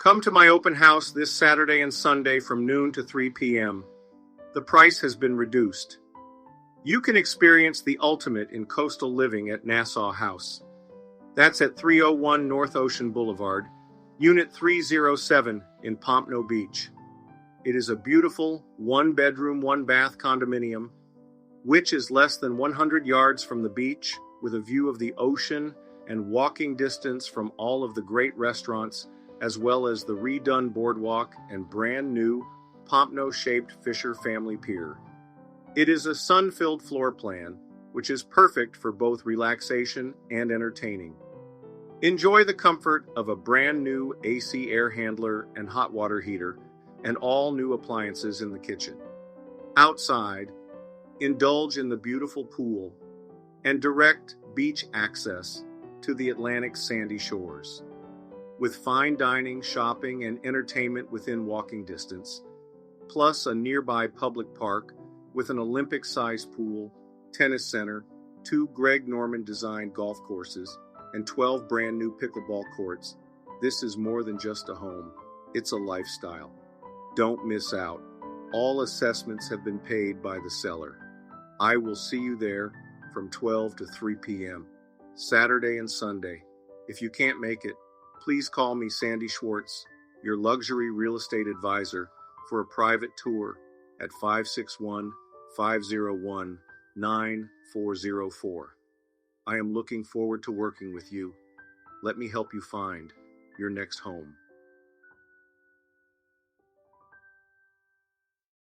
Come to my open house this Saturday and Sunday from noon to 3 p.m. The price has been reduced. You can experience the ultimate in coastal living at Nassau House. That's at 301 North Ocean Boulevard, Unit 307 in Pompano Beach. It is a beautiful one-bedroom, one-bath condominium, which is less than 100 yards from the beach, with a view of the ocean and walking distance from all of the great restaurants, as well as the redone boardwalk and brand new Pompano-shaped Fisher family pier. It is a sun-filled floor plan, which is perfect for both relaxation and entertaining. Enjoy the comfort of a brand new AC air handler and hot water heater, and all new appliances in the kitchen. Outside, indulge in the beautiful pool and direct beach access to the Atlantic sandy shores. With fine dining, shopping, and entertainment within walking distance, plus a nearby public park with an Olympic-sized pool, tennis center, 2 Greg Norman-designed golf courses, and 12 brand new pickleball courts, this is more than just a home. It's a lifestyle. Don't miss out. All assessments have been paid by the seller. I will see you there from 12 to 3 p.m., Saturday and Sunday. If you can't make it, please call me Sandy Schwartz, your luxury real estate advisor, for a private tour at 561-501-9404. I am looking forward to working with you. Let me help you find your next home.